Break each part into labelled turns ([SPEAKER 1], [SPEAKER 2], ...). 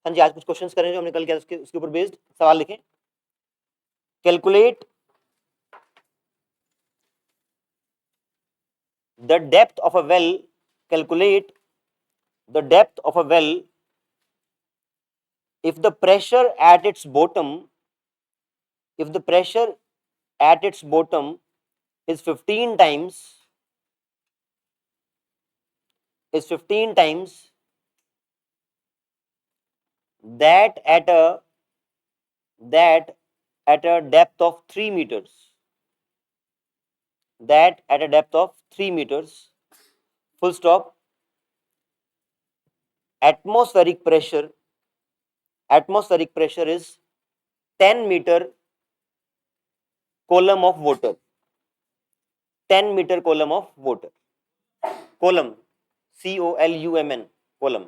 [SPEAKER 1] हाँ जी, आज कुछ क्वेश्चंस करेंगे जो हमने कल किया उसके ऊपर बेस्ड सवाल लिखें। Calculate the depth of a well, calculate the depth of a well if the pressure at its bottom, if the pressure at its bottom is 15 times, is 15 times that at a depth of 3 meters, that at a depth of 3 meters, full stop, atmospheric pressure is 10 meter column of water, 10 meter column of water, column COLUMN, column,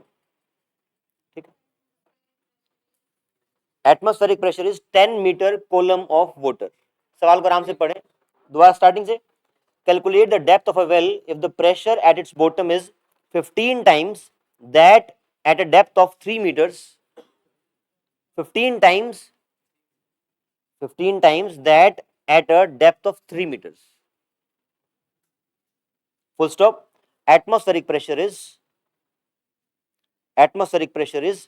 [SPEAKER 1] ठीक है। Atmospheric pressure is 10 metre column of water. सवाल को आराम से पढ़ें दोबारा starting से। Calculate the depth of a well if the pressure at its bottom is 15 times that at a depth of 3 meters, 15 times that at a depth of 3 meters, full stop, atmospheric pressure is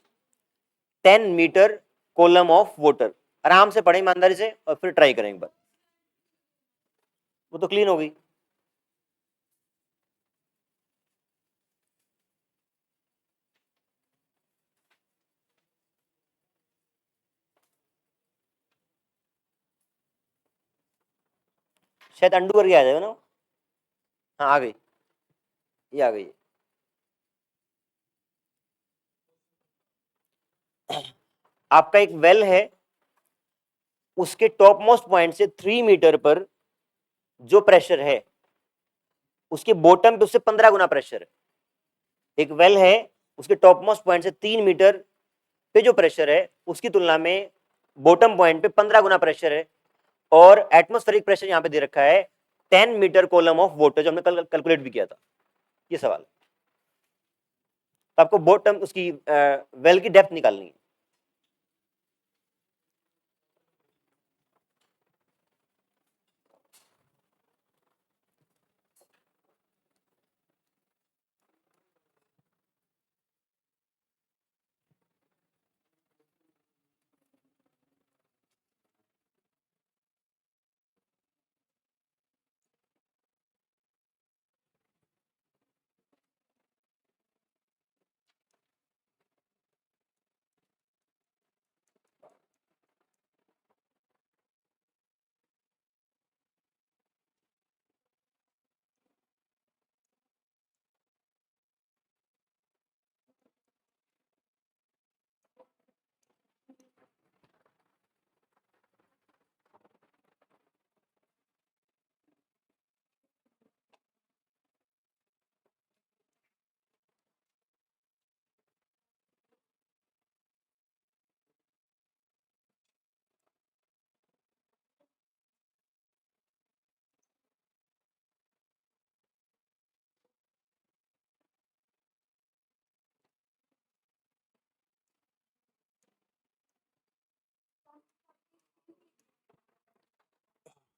[SPEAKER 1] 10 meter column of water। आराम से पढ़ें ईमानदारी से और फिर try करें एक बार। वो तो क्लीन हो गई। शायद अंडू करके आ जाएगा ना। हाँ आ गई, ये आ गई। आपका एक वेल है, उसके टॉप मोस्ट पॉइंट से 3 मीटर पर जो प्रेशर है उसके बॉटम पे उससे 15 गुना प्रेशर है। एक वेल है, उसके टॉप मोस्ट पॉइंट से 3 मीटर पे जो प्रेशर है उसकी तुलना में बॉटम पॉइंट पे 15 गुना प्रेशर है, और एटमॉस्फेरिक प्रेशर यहां पे दे रखा है 10 मीटर कॉलम ऑफ वाटर, जो हमने कल कैलकुलेट भी किया था ये सवाल। तो आपको बॉटम उसकी वेल की डेप्थ निकालनी है।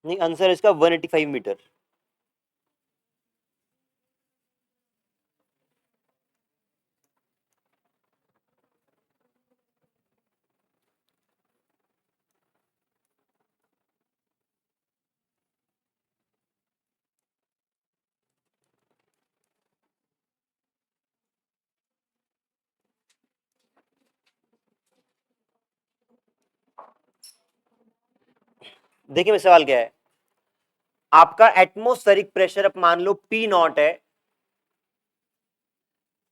[SPEAKER 1] नहीं, आंसर इसका 185 मीटर। देखिए मैं सवाल क्या है, आपका एटमॉस्फेरिक प्रेशर अब मान लो P नॉट है,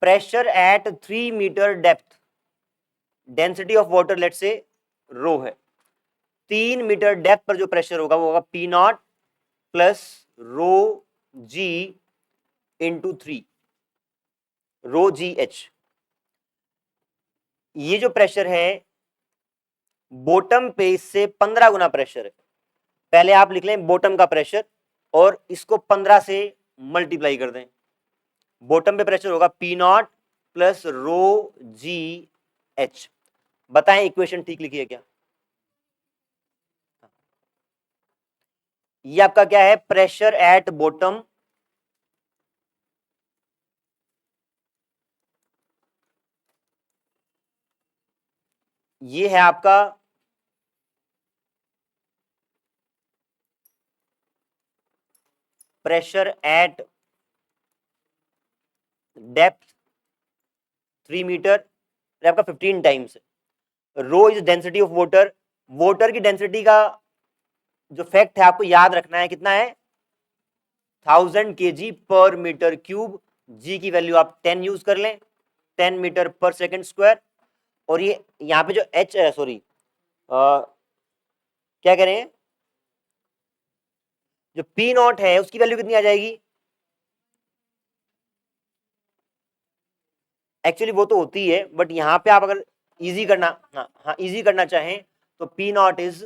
[SPEAKER 1] pressure at 3 metre depth, density of water let से रो है। 3 मीटर डेप्थ पर जो प्रेशर होगा वो होगा P nought plus rho g into 3, rho g h. ये जो प्रेशर है बॉटम पे से 15 गुना प्रेशर है। पहले आप लिख लें बॉटम का प्रेशर और इसको 15 से मल्टीप्लाई कर दें। बॉटम पे प्रेशर होगा P nought plus rho g H. बताएं इक्वेशन ठीक लिखी है क्या? ये आपका क्या है? प्रेशर एट बॉटम ये है आपका प्रेशर एट डेप्थ 3 मीटर, आपका 15 times. Rho is density of water, water की डेंसिटी का जो फैक्ट है आपको याद रखना है, कितना है? 1000 kg पर मीटर क्यूब। जी की वैल्यू आप 10 यूज कर लें, 10 मीटर पर सेकंड स्क्वायर। और ये यहाँ पे जो एच है, सॉरी क्या कह रहे हैं, जो पी नॉट है उसकी वैल्यू कितनी आ जाएगी? एक्चुअली वो तो होती है, बट यहां पे आप अगर इजी करना, हाँ हाँ इजी करना चाहें तो P naught is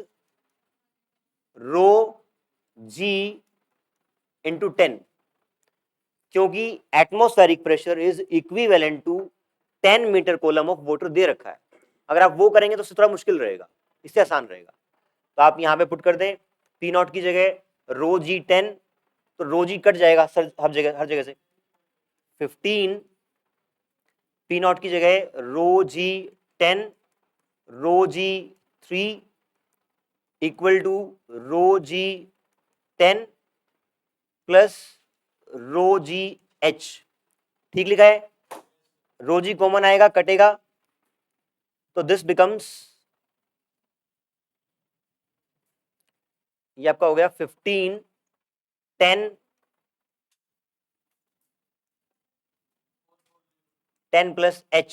[SPEAKER 1] rho g into 10, क्योंकि atmospheric pressure is equivalent to 10 metre column of water दे रखा है। अगर आप वो करेंगे तो उससे थोड़ा मुश्किल रहेगा, इससे आसान रहेगा। तो आप यहां पे पुट कर दें पी नॉट की जगह रो जी 10, तो रो जी कट जाएगा सर हर जगह से। 15 पी नॉट की जगह rho g 10 rho g 3 equal to rho g 10 plus rho g h. ठीक लिखा है? रो जी कॉमन आएगा, कटेगा, तो दिस बिकम्स, ये आपका हो गया 15 10 10 प्लस एच।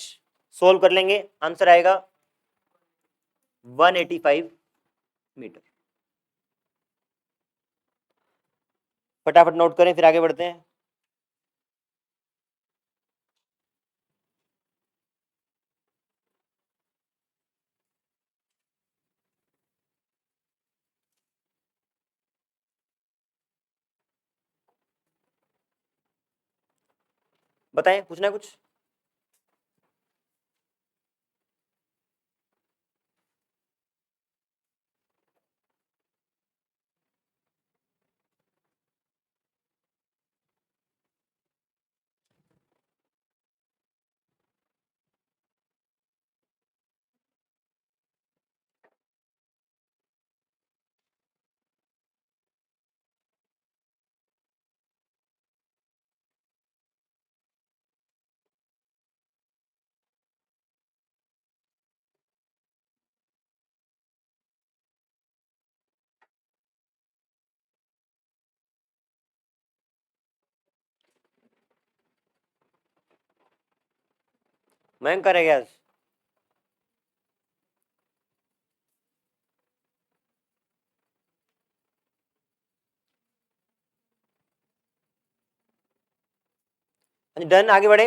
[SPEAKER 1] सोल्व कर लेंगे, आंसर आएगा 185 मीटर। फटाफट नोट करें, फिर आगे बढ़ते हैं। बताएं, पूछना है कुछ? मैं करेगा आज डन, आगे बढ़े।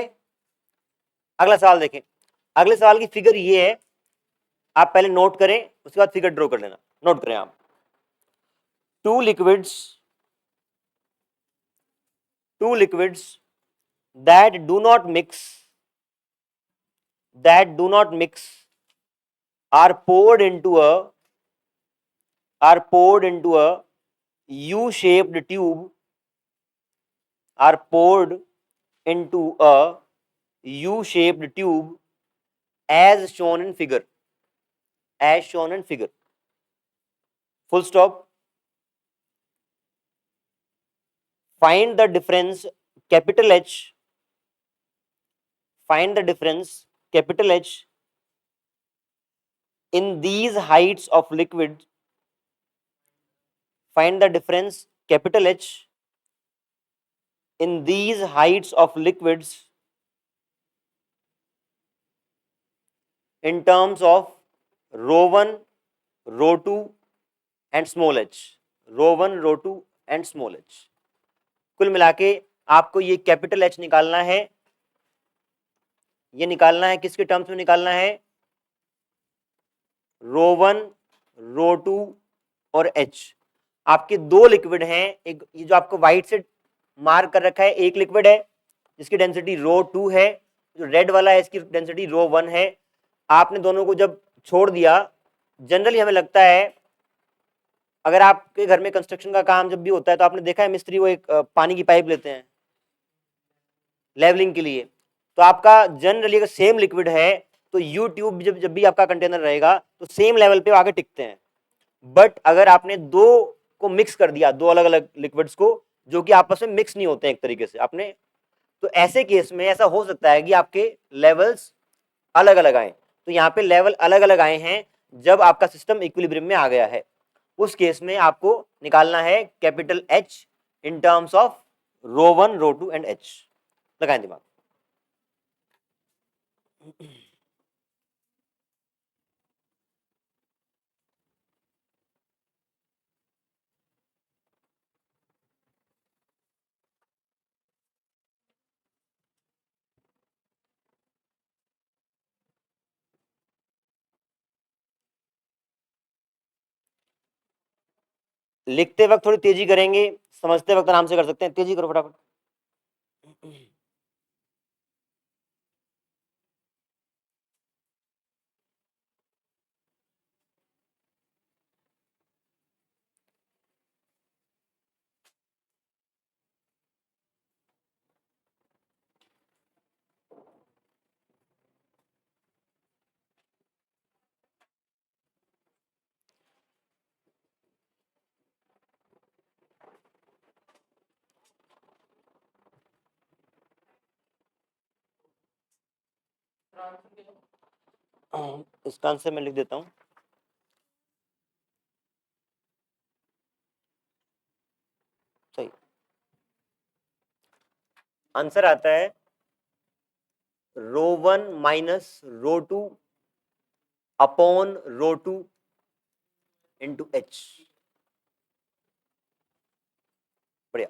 [SPEAKER 1] अगला सवाल देखें। अगले सवाल की फिगर ये है, आप पहले नोट करें, उसके बाद फिगर ड्रॉ कर लेना। नोट करें आप, two liquids that do not mix are poured into a U-shaped tube, are poured into a U-shaped tube as shown in figure. Full stop. Find the difference capital H. In these heights of liquid. Find the difference capital H in these heights of liquids in terms of rho 1, rho 2 and small h. rho 1, rho 2 and small h. कुल मिला के आपको ये capital H निकालना है। ये निकालना है किसके टर्म्स में निकालना है? रो 1, रो 2 और H। आपके दो लिक्विड हैं, एक ये जो आपको व्हाइट से मार्क कर रखा है, एक लिक्विड है जिसकी डेंसिटी रो 2 है, जो रेड वाला है इसकी डेंसिटी रो 1 है। आपने दोनों को जब छोड़ दिया। जनरली हमें लगता है, अगर आपके घर में कंस्ट्रक्शन का काम जब भी होता है तो आपने देखा है मिस्त्री वो एक पानी की पाइप लेते हैं लेवलिंग के लिए। तो आपका जनरली अगर सेम लिक्विड है तो यू ट्यूब जब जब भी आपका कंटेनर रहेगा तो सेम लेवल पे आगे टिकते हैं। बट अगर आपने दो को मिक्स कर दिया, दो अलग अलग लिक्विड्स को जो कि आपस में मिक्स नहीं होते हैं एक तरीके से आपने, तो ऐसे केस में ऐसा हो सकता है कि आपके लेवल्स अलग अलग आए। तो यहाँ पे लेवल अलग अलग आए हैं जब आपका सिस्टम इक्विलिब्रियम में आ गया है। उस केस में आपको निकालना है capital H in terms of rho one, rho two and H. लगाएं दिमाग। लिखते वक्त थोड़ी तेजी करेंगे, समझते वक्त आराम से कर सकते हैं। तेजी करो फटाफट। इसका आंसर मैं लिख देता हूं। सही आंसर आता है rho one minus rho two upon rho two into H. बढ़िया।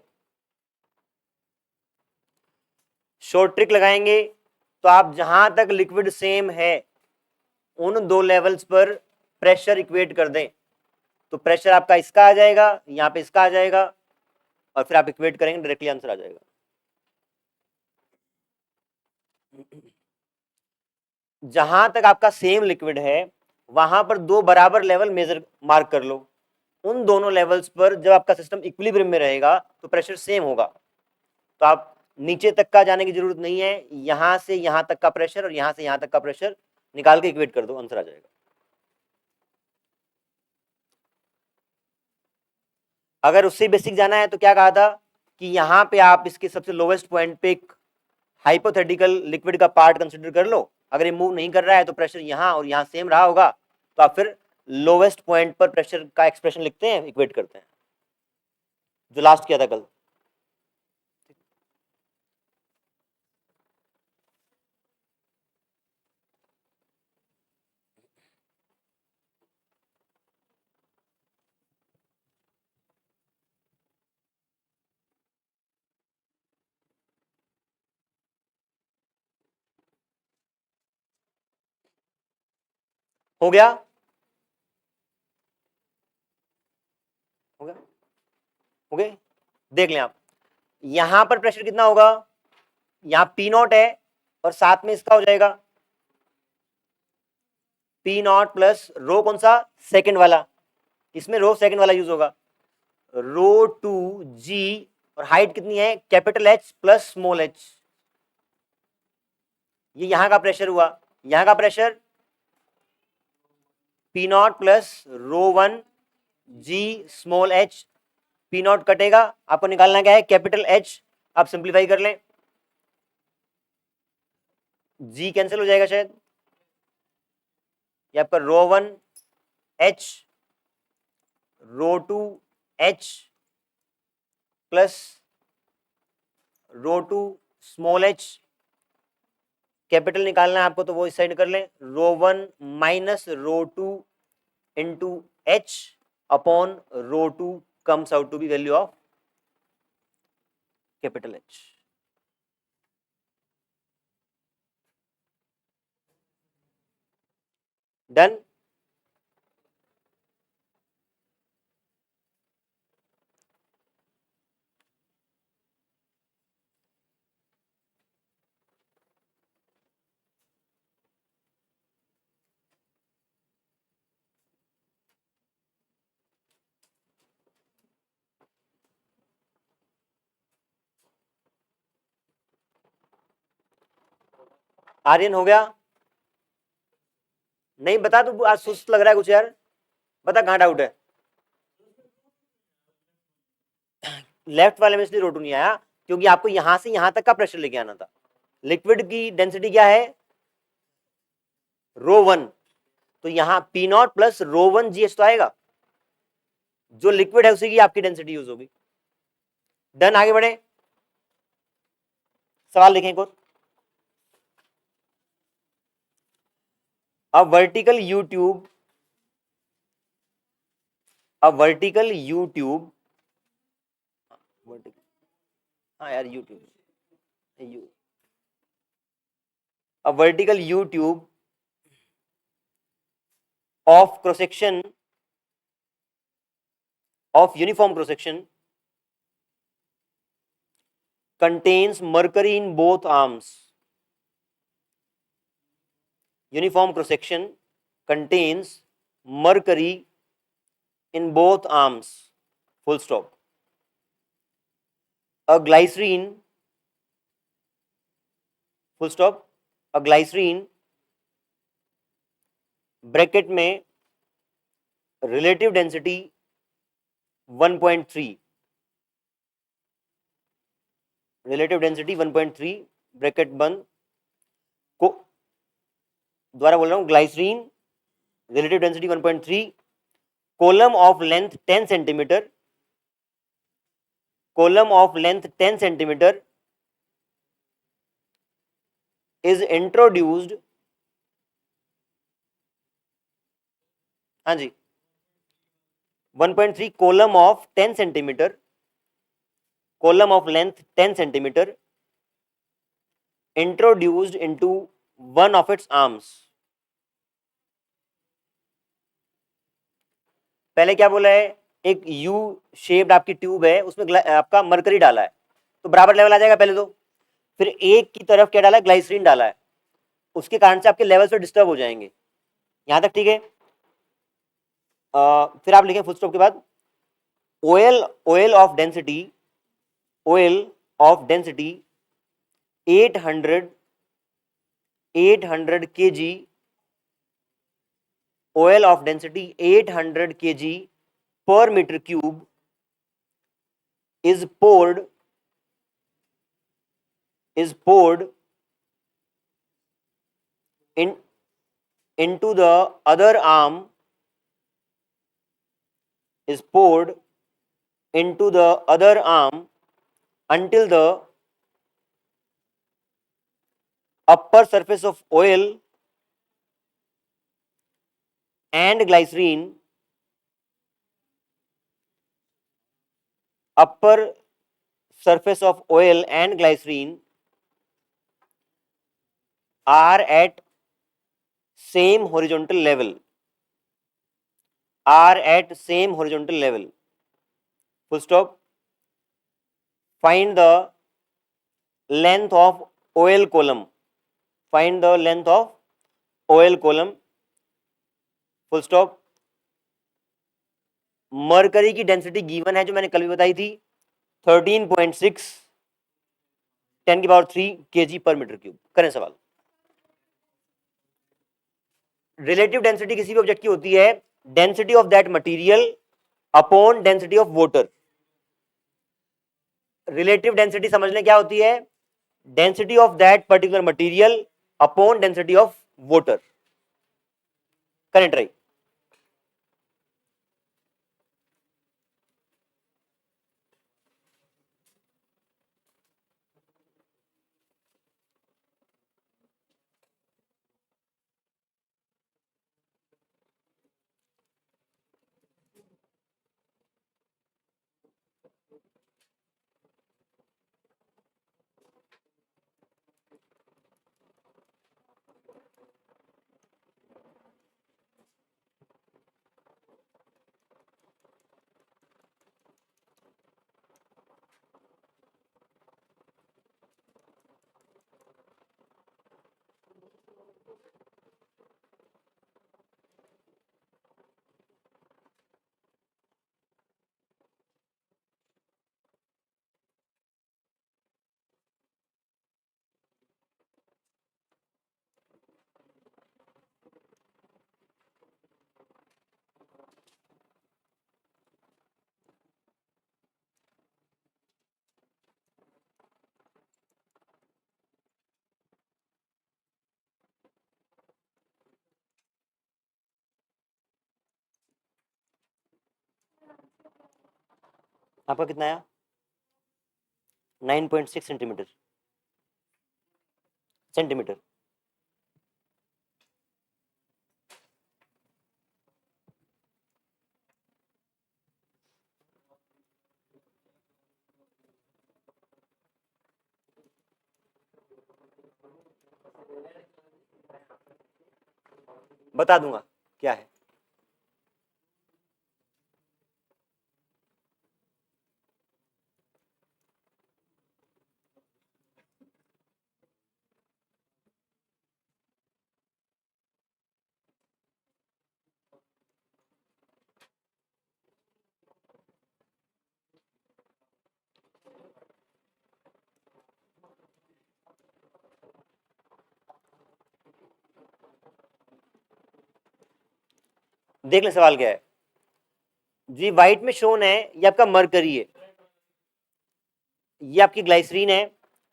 [SPEAKER 1] शॉर्ट ट्रिक लगाएंगे तो आप जहां तक लिक्विड सेम है उन दो लेवल्स पर प्रेशर इक्वेट कर दें। तो प्रेशर आपका इसका आ जाएगा, यहां पे इसका आ जाएगा, और फिर आप इक्वेट करेंगे डायरेक्टली आंसर आ जाएगा। जहां तक आपका सेम लिक्विड है वहां पर दो बराबर लेवल मेजर मार्क कर लो। उन दोनों लेवल्स पर जब आपका सिस्टम इक्विलिब्रियम में रहेगा तो प्रेशर सेम होगा। तो आप नीचे तक का जाने की जरूरत नहीं है, यहां से यहां तक का प्रेशर और यहां से यहां तक का प्रेशर निकाल के इक्वेट कर दो, आंसर आ जाएगा। अगर उससे बेसिक जाना है तो क्या कहा था कि यहां पे आप इसके सबसे लोवेस्ट पॉइंट पे एक हाइपोथेटिकल लिक्विड का पार्ट कंसिडर कर लो। अगर ये मूव नहीं कर रहा है तो प्रेशर यहां और यहां सेम रहा होगा, तो आप फिर लोवेस्ट पॉइंट पर प्रेशर का एक्सप्रेशन लिखते हैं, इक्वेट करते हैं, जो लास्ट किया था कल। हो गया, हो गया, हो गए। देख लें आप, यहां पर प्रेशर कितना होगा, यहां पी नॉट है और साथ में इसका हो जाएगा पी नॉट प्लस रो कौन सा, सेकंड वाला, इसमें रो सेकंड वाला यूज होगा, रो टू जी, और हाइट कितनी है capital H plus small H. ये यहां का प्रेशर हुआ, यहां का pressure P nought plus rho one g small H. P nought कटेगा, आपको निकालना क्या है कैपिटल एच। आप सिंप्लीफाई कर लें, जी कैंसिल हो जाएगा शायद, ये आपका rho one H rho two H plus rho two small H. Capital निकालना है आपको तो वो इस साइड कर लें, rho one minus rho two into H upon rho two comes out to be value of capital H. Done. Aryan हो गया? नहीं बता, तू आज सुस्त लग रहा है कुछ यार, बता कहाँ डाउट है? लेफ्ट वाले में इसलिए रोटू नहीं आया क्योंकि आपको यहां से यहां तक का प्रेशर लेके आना था। लिक्विड की डेंसिटी क्या है? ρ1। तो यहां P0 प्लस ρ1 GH तो आएगा, जो लिक्विड है उसी की आपकी डेंसिटी यूज होगी। डन, आगे बढ़े, सवाल लिखें एक और। A vertical U tube, a vertical U tube, हाँ यार U tube, U, a vertical U tube of cross section of uniform cross section contains mercury in both arms. Uniform cross section contains mercury in both arms. Full stop. A glycerine, full stop, a glycerine bracket में relative density 1.3, relative density 1.3 bracket बंद को, द्वारा बोल रहा हूं, glycerine relative density 1.3, column of length 10 centimetre, column of length 10 centimetre is introduced, हाँ जी, 1.3 column of 10 centimetre, column of length 10 centimetre introduced into one of its arms. पहले क्या बोला है? एक यू शेप्ड आपकी ट्यूब है, उसमें आपका मरकरी डाला है, तो बराबर लेवल आ जाएगा पहले तो। फिर एक की तरफ क्या डाला है? ग्लाइसरीन डाला है, उसके कारण से आपके लेवल्स पे डिस्टर्ब हो जाएंगे। यहां तक ठीक है? फिर आप लिखें फुल स्टॉप के बाद, oil, oil of density, oil of density 800 kg, oil of density 800 kg per meter cube is poured in into the other arm, is poured into the other arm until the upper surface of oil and glycerine, upper surface of oil and glycerine are at same horizontal level, are at same horizontal level, full stop. Find the length of oil column, find the length of oil column, full stop. Mercury की density given है जो मैंने कल भी बताई थी, 13.6 10³ kg पर metre cube. करें सवाल। रिलेटिव डेंसिटी किसी भी ऑब्जेक्ट की होती है density of that material upon density of water. Relative density समझ लें क्या होती है? Density of that particular material upon density of water. करें ट्राई। आपका कितना आया? 9.6 सेंटीमीटर। सेंटीमीटर। बता दूंगा क्या है। देख ले सवाल क्या है जी। व्हाइट में शोन है ये आपका मरकरी है, ये आपकी ग्लाइसरीन है,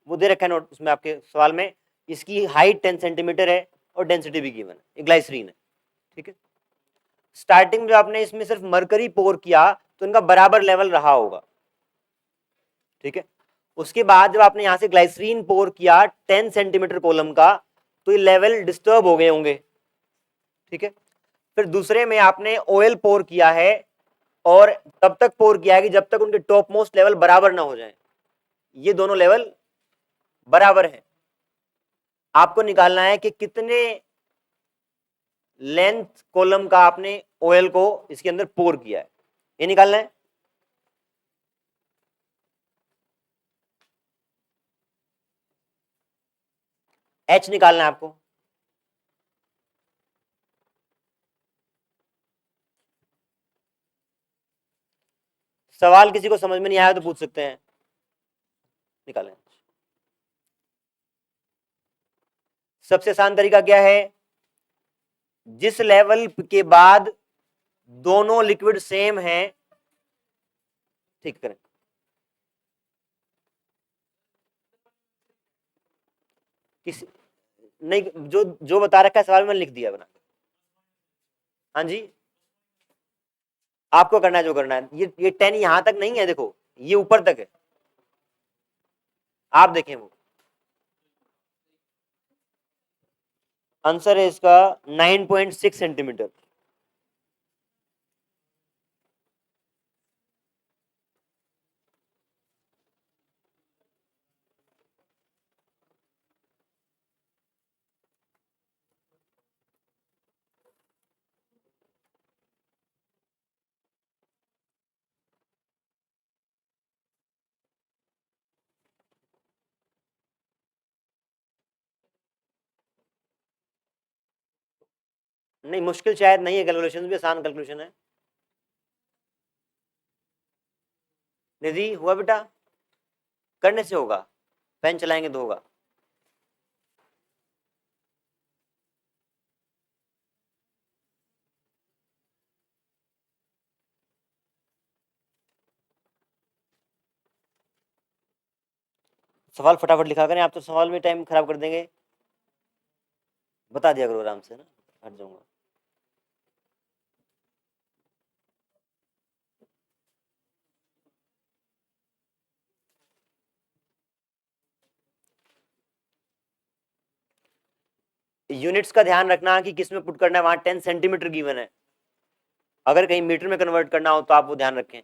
[SPEAKER 1] वो दे रखा है नोट उसमें आपके सवाल में। इसकी हाइट 10 सेंटीमीटर है और डेंसिटी भी गिवन है, ये ग्लाइसरीन है। ठीक है, स्टार्टिंग में आपने इसमें सिर्फ मरकरी पोर किया तो इनका बराबर लेवल रहा होगा। ठीक है, उसके बाद जब आपने यहां से ग्लाइसरीन पोर किया 10 सेंटीमीटर कॉलम का, तो ये लेवल डिस्टर्ब हो गए होंगे। ठीक है, फिर दूसरे में आपने ऑयल पोर किया है, और तब तक पोर किया है कि जब तक उनके टॉप मोस्ट लेवल बराबर ना हो जाए। ये दोनों लेवल बराबर है। आपको निकालना है कि कितने लेंथ कॉलम का आपने ऑयल को इसके अंदर पोर किया है, ये निकालना है। एच निकालना है आपको। सवाल किसी को समझ में नहीं आया तो पूछ सकते हैं, निकालें। सबसे आसान तरीका क्या है? जिस लेवल के बाद दोनों लिक्विड सेम हैं, ठीक करें। किसी नहीं, जो जो बता रखा है सवाल में लिख दिया बना। हाँ जी, आपको करना है जो करना है। ये 10 यहां तक नहीं है, देखो ये ऊपर तक है, आप देखें वो। आंसर है इसका 9.6 सेंटीमीटर। नहीं, मुश्किल शायद नहीं है, कैलकुलेशन भी आसान कैलकुलेशन है। निधि हुआ बेटा? करने से होगा, पेन चलाएंगे तो होगा। सवाल फटाफट लिखा करें, आप तो सवाल में टाइम खराब कर देंगे। बता दिया करो आराम से ना, हट जाऊंगा। यूनिट्स का ध्यान रखना कि किस में पुट करना है। वहां 10 सेंटीमीटर गिवन है, अगर कहीं मीटर में कन्वर्ट करना हो तो आप वो ध्यान रखें।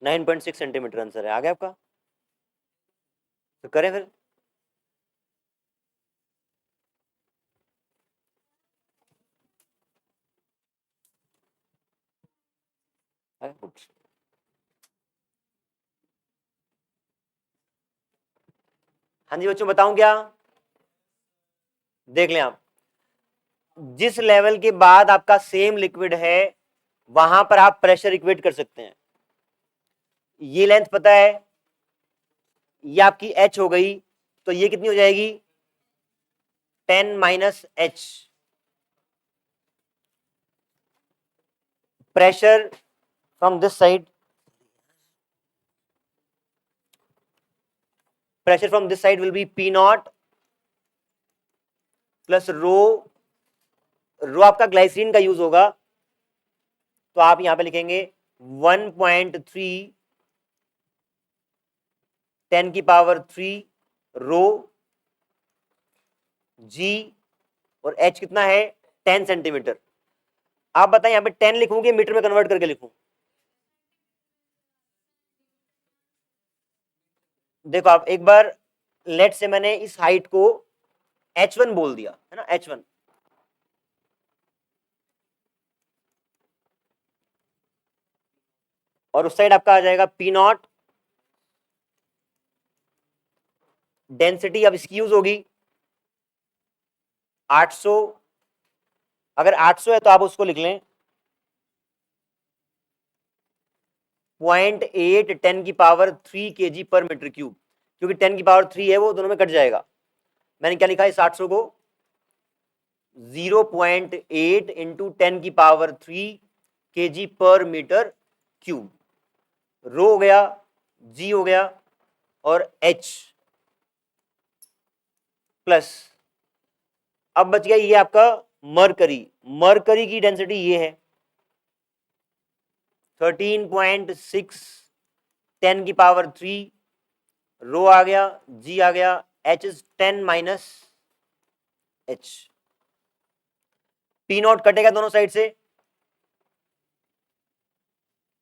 [SPEAKER 1] नाइन 9.6 सेंटीमीटर आंसर है। आगे आपका तो करें फिर। हाँ जी बच्चों, बताऊं क्या? देख लें आप, जिस लेवल के बाद आपका सेम लिक्विड है वहां पर आप प्रेशर इक्वेट कर सकते हैं। ये लेंथ पता है, ये आपकी एच हो गई, तो ये कितनी हो जाएगी? 10 - h। Pressure from this side pressure from this side will be P naught plus रो आपका ग्लाइसिन का यूज होगा, तो आप यहां पे लिखेंगे 1.3 10⁻³ रो जी, और H कितना है 10 सेंटीमीटर। आप बताएं यहां पे 10 लिखूंगे मीटर में कन्वर्ट करके लिखूं? देखो आप एक बार, लेट से मैंने इस हाइट को H1 बोल दिया है ना, H1, और उस साइड आपका आ जाएगा P नॉट, डेंसिटी अब इसकी यूज होगी 800, अगर 800 है तो आप उसको लिख लें 0.8 10⁻³ kg/m³, क्योंकि 10⁻³ है वो दोनों में कट जाएगा। मैंने क्या लिखा है इस 800 को 0.8 इंटू 10⁻³ kg/m³, रो हो गया, जी हो गया, और H प्लस, अब बच गया ये आपका मरकरी। मरकरी की डेंसिटी ये है 13.6 10⁻³, रो आ गया, जी आ गया, H is 10 minus H। P not कटेगा दोनों साइड से,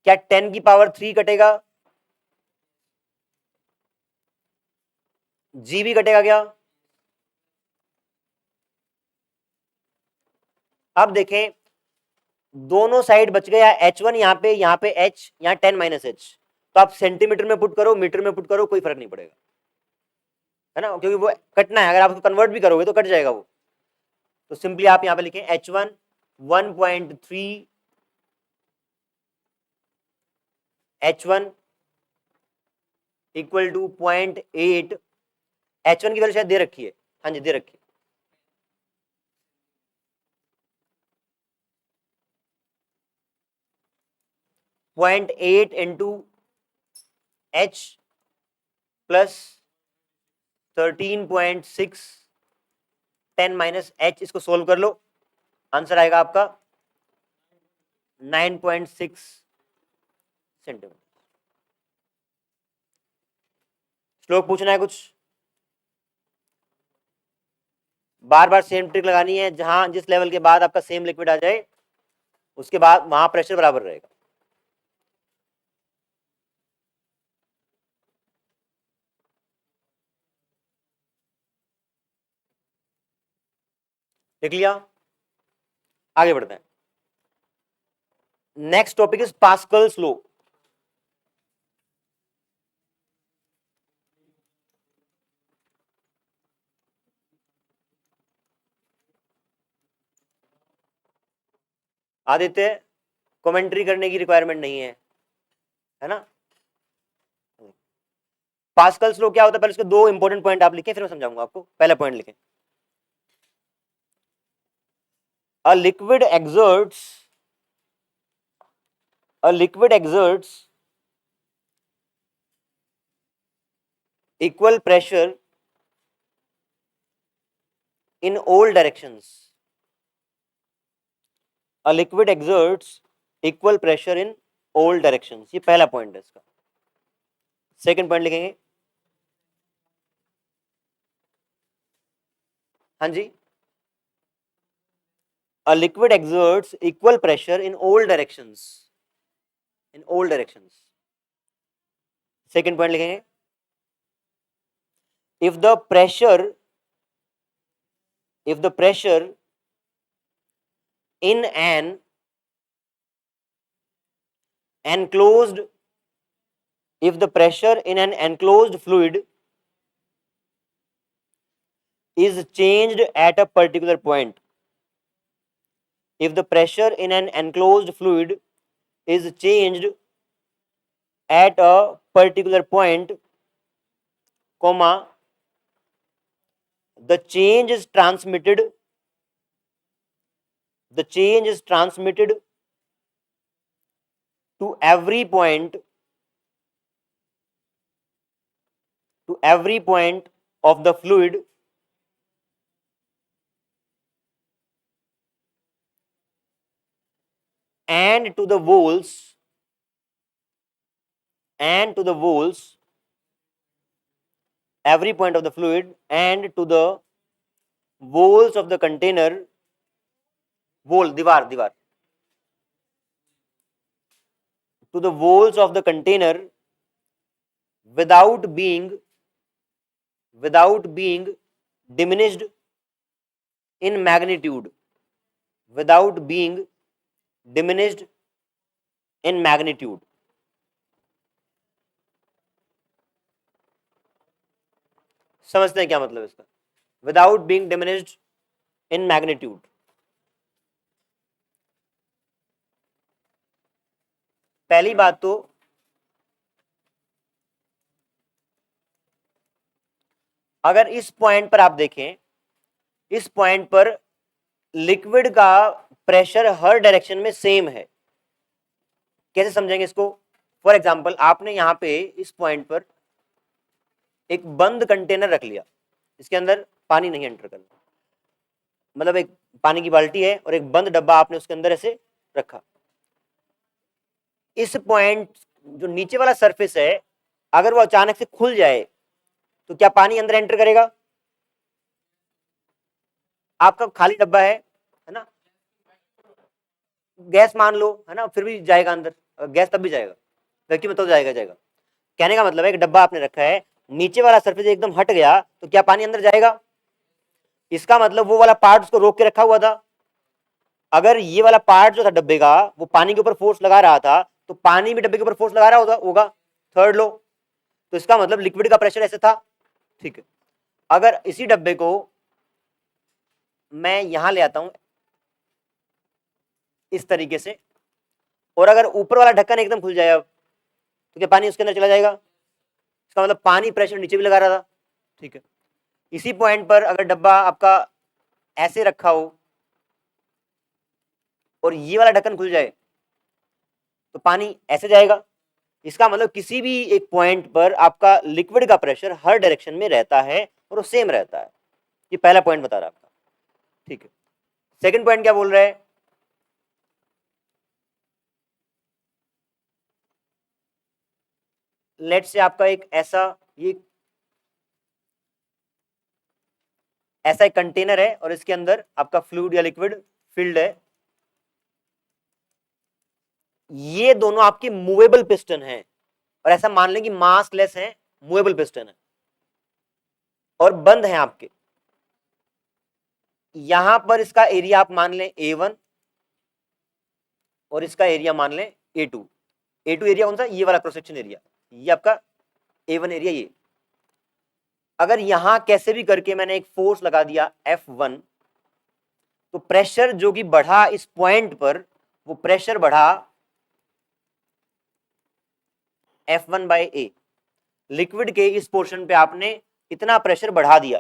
[SPEAKER 1] क्या 10⁻³ कटेगा? जी भी कटेगा क्या? अब देखें दोनों साइड बच गया H1 यहाँ पे H, यहाँ 10 माइनस H, तो आप सेंटीमीटर में पुट करो, मीटर में पुट करो, कोई फर्क नहीं पड़ेगा, है ना, क्योंकि वो कटना है, अगर आप उसको कन्वर्ट भी करोगे तो कट जाएगा वो। तो सिंपली आप यहाँ पे लिखें H1 1.3 H1 equal to 0.8, H1 की वैल्यू शायद दे रखी है, हाँ जी दे रखी है, point 8 into H plus 13.6 10 minus H, इसको सोल्व कर लो, आंसर आएगा आपका 9.6 सेंटीमीटर। श्लोक पूछना है कुछ? बार बार सेम ट्रिक लगानी है, जहां जिस लेवल के बाद आपका सेम लिक्विड आ जाए उसके बाद वहां प्रेशर बराबर रहेगा। देख लिया, आगे बढ़ते हैं। Next topic is Pascal's law. Aditya, commentary करने की रिक्वायरमेंट नहीं है ना। पास्कल्स लॉ क्या होता है, पहले इसके दो इंपॉर्टेंट पॉइंट आप लिखें, फिर मैं समझाऊंगा आपको। पहला पॉइंट लिखें, a liquid exerts equal pressure in all directions. A liquid exerts equal pressure in all directions, ये पहला पॉइंट है इसका। सेकंड पॉइंट लिखेंगे, हाँ जी, a liquid exerts equal pressure in all directions, in all directions। Second point लिखेंगे, if the pressure in an enclosed fluid is changed at a particular point, if the pressure in an enclosed fluid is changed at a particular point, comma, the change is transmitted to every point to every point of the fluid and to the walls every point of the fluid and to the walls of the container wall दीवार to the walls of the container without being diminished in magnitude without being diminished in magnitude. समझते हैं क्या मतलब इसका? Without being diminished in magnitude. पहली बात तो अगर इस पॉइंट पर आप देखें, इस पॉइंट पर लिक्विड का प्रेशर हर डायरेक्शन में सेम है. कैसे समझेंगे इसको? फॉर एग्जांपल आपने यहां पे इस पॉइंट पर एक बंद कंटेनर रख लिया, इसके अंदर पानी नहीं एंटर करना, मतलब एक पानी की बाल्टी है और एक बंद डब्बा आपने उसके अंदर ऐसे रखा. इस पॉइंट जो नीचे वाला सरफेस है, अगर वो अचानक से खुल जाए तो क्या पानी अंदर एंटर करेगा? आपका खाली डब्बा है ना, गैस मान लो, है ना, फिर भी जाएगा अंदर, गैस तब भी जाएगा, वैक्यूम में तो जाएगा. कहने का मतलब है एक डब्बा आपने रखा है, नीचे वाला सरफेस एकदम हट गया तो क्या पानी अंदर जाएगा? इसका मतलब वो वाला पार्ट उसको रोक के रखा हुआ था. अगर ये वाला पार्ट जो था डब्बे का वो पानी के ऊपर फोर्स लगा रहा था तो पानी भी डब्बे के ऊपर फोर्स लगा रहा होगा थर्ड लो. तो इसका मतलब लिक्विड का प्रेशर ऐसे था. ठीक है, अगर इसी डब्बे को मैं यहां ले आता हूं इस तरीके से, और अगर ऊपर वाला ढक्कन एकदम खुल जाए अब, तो क्या पानी उसके अंदर चला जाएगा? इसका मतलब पानी प्रेशर नीचे भी लगा रहा था. ठीक है, इसी पॉइंट पर अगर डब्बा आपका ऐसे रखा हो और ये वाला ढक्कन खुल जाए तो पानी ऐसे जाएगा. इसका मतलब किसी भी एक पॉइंट पर आपका लिक्विड का प्रेशर हर डायरेक्शन में रहता है और वो सेम रहता है. ये पहला पॉइंट बता रहा आपका. ठीक है, सेकंड पॉइंट क्या बोल रहा है? लेट्स से आपका एक ऐसा एक कंटेनर है और इसके अंदर आपका फ्लूइड या लिक्विड फिल्ड है. ये दोनों आपके मूवेबल पिस्टन हैं, और ऐसा मान लें कि मासलेस है, मूवेबल पिस्टन है और बंद है आपके. यहां पर इसका एरिया आप मान लें A1 और इसका एरिया मान लें A2. A2 एरिया कौन सा? ये वाला क्रॉस सेक्शन एरिया, ये आपका A1 एरिया. ये अगर यहां कैसे भी करके मैंने एक फोर्स लगा दिया F1, तो प्रेशर जो कि बढ़ा इस पॉइंट पर, वो प्रेशर बढ़ा F1 बाय A. लिक्विड के इस पोर्शन पे आपने इतना प्रेशर बढ़ा दिया.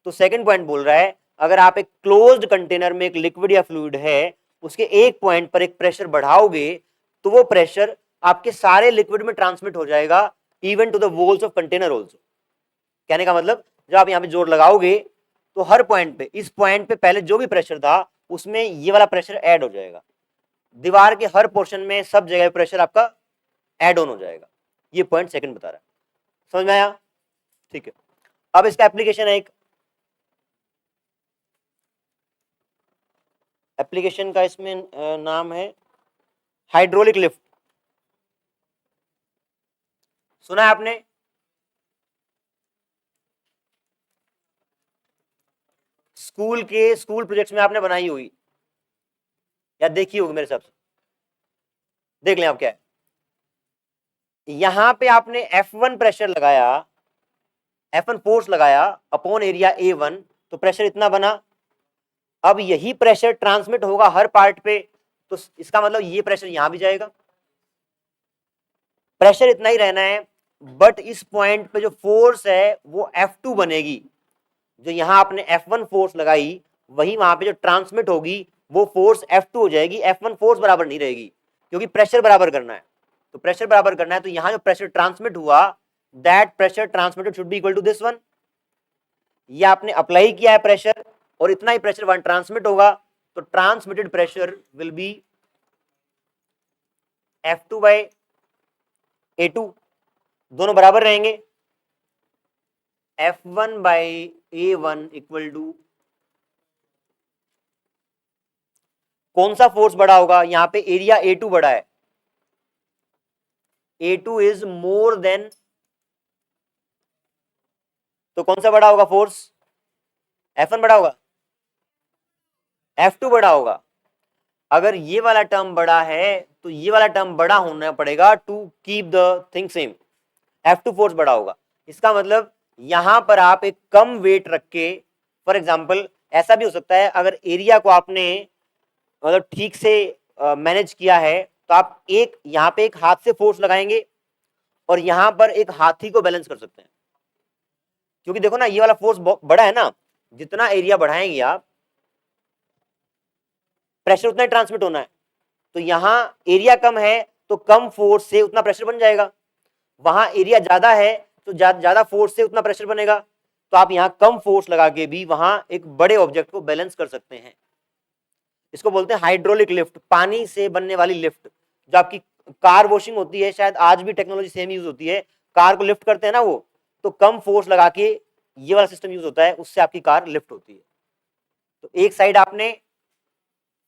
[SPEAKER 1] तो सेकंड पॉइंट बोल रहा है अगर आप एक क्लोज्ड कंटेनर में एक लिक्विड या फ्लूइड है, उसके एक पॉइंट पर एक प्रेशर बढ़ाओगे तो वो प्रेशर आपके सारे लिक्विड में ट्रांसमिट हो जाएगा, even to the walls of container also. कहने का मतलब जब आप यहाँ पे जोर लगाओगे तो हर पॉइंट पे, इस पॉइंट पे पहले जो भी प्रेशर था उसमें ये वाला प्रेशर ऐड हो जाएगा. दीवार के हर पोर्शन में सब जगह प्रेशर आपका ऐड ऑन हो जाएगा. ये पॉइंट सेकंड बता रहा है. समझ में आया? ठीक है, अब इसका एप्लीकेशन है. एक एप्लीकेशन का इसमें नाम है हाइड्रोलिक लिफ्ट. सुना है आपने? स्कूल प्रोजेक्ट्स में आपने बनाई होगी या देखी होगी मेरे हिसाब से. देख लें आप क्या है. यहां पे आपने F1 प्रेशर लगाया, F1 फोर्स लगाया अपॉन एरिया A1, तो प्रेशर इतना बना. अब यही प्रेशर ट्रांसमिट होगा हर पार्ट पे, तो इसका मतलब ये प्रेशर यहां भी जाएगा. प्रेशर इतना ही रहना है, बट इस पॉइंट पे जो फोर्स है वो F2 बनेगी. जो यहां आपने F1 फोर्स लगाई, वही वहां पे जो ट्रांसमिट होगी वो फोर्स F2 हो जाएगी. F1 फोर्स बराबर नहीं रहेगी, क्योंकि प्रेशर बराबर करना है. तो प्रेशर बराबर करना है, तो यहां जो प्रेशर ट्रांसमिट हुआ that pressure transmitted should be equal to this one. ये आपने अप्लाई किया है प्रेशर और इतना ही प्रेशर वहां ट्रांसमिट होगा, तो transmitted pressure will be F2 by A2, दोनों बराबर रहेंगे। F1 by A1 equal to, कौन सा फोर्स बड़ा होगा? यहां पे एरिया A2 बड़ा है, A2 इज मोर देन, तो कौन सा बड़ा होगा फोर्स? F1 बड़ा होगा, F2 बड़ा होगा। अगर ये वाला टर्म बड़ा है तो ये वाला टर्म बड़ा होना पड़ेगा to keep the thing same, F2 force बड़ा होगा। इसका मतलब यहां पर आप एक कम वेट रख के, फॉर एग्जाम्पल ऐसा भी हो सकता है, अगर एरिया को आपने मतलब ठीक से मैनेज किया है, तो आप एक यहां पे एक हाथ से फोर्स लगाएंगे और यहां पर एक हाथी को बैलेंस कर सकते हैं, क्योंकि देखो ना ये वाला फोर्स बड़ा है ना, जितना एरिया बढ़ाएंगे आप प्रेशर उतना ही ट्रांसमिट होना है। तो यहां एरिया कम है तो कम फोर्स से उतना प्रेशर बन जाएगा, वहां एरिया ज्यादा है तो ज्यादा फोर्स से उतना प्रेशर बनेगा। तो आप यहां कम फोर्स लगा के भी वहां एक बड़े ऑब्जेक्ट को बैलेंस कर सकते हैं। इसको बोलते हैं हाइड्रोलिक लिफ्ट, पानी से बनने वाली लिफ्ट। जो आपकी कार वॉशिंग होती है, शायद आज भी टेक्नोलॉजी सेम यूज होती है, कार को लिफ्ट करते हैं ना वो, तो कम फोर्स लगा के ये वाला सिस्टम यूज होता है, उससे आपकी कार लिफ्ट होती है। तो एक साइड आपने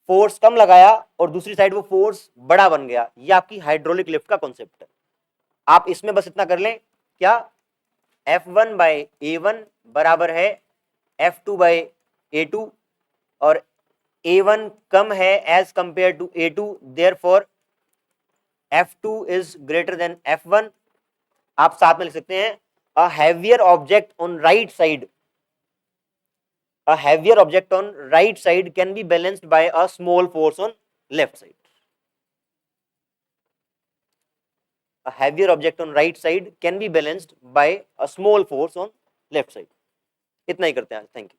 [SPEAKER 1] फोर्स कम लगाया और दूसरी साइड वो फोर्स बड़ा बन गया, ये आपकी हाइड्रोलिक लिफ्ट का कॉन्सेप्ट है। आप इसमें बस इतना कर लें, क्या F1 बाई A1 बराबर है F2 बाई A2, और A1 कम है as compare to A2, therefore F2 is greater than F1। आप साथ में लिख सकते हैं a heavier object on right side, a heavier object on right side can be balanced by a small force on left side. A heavier object on right side can be balanced by a small force on left side. इतना ही करते हैं आज, thank you.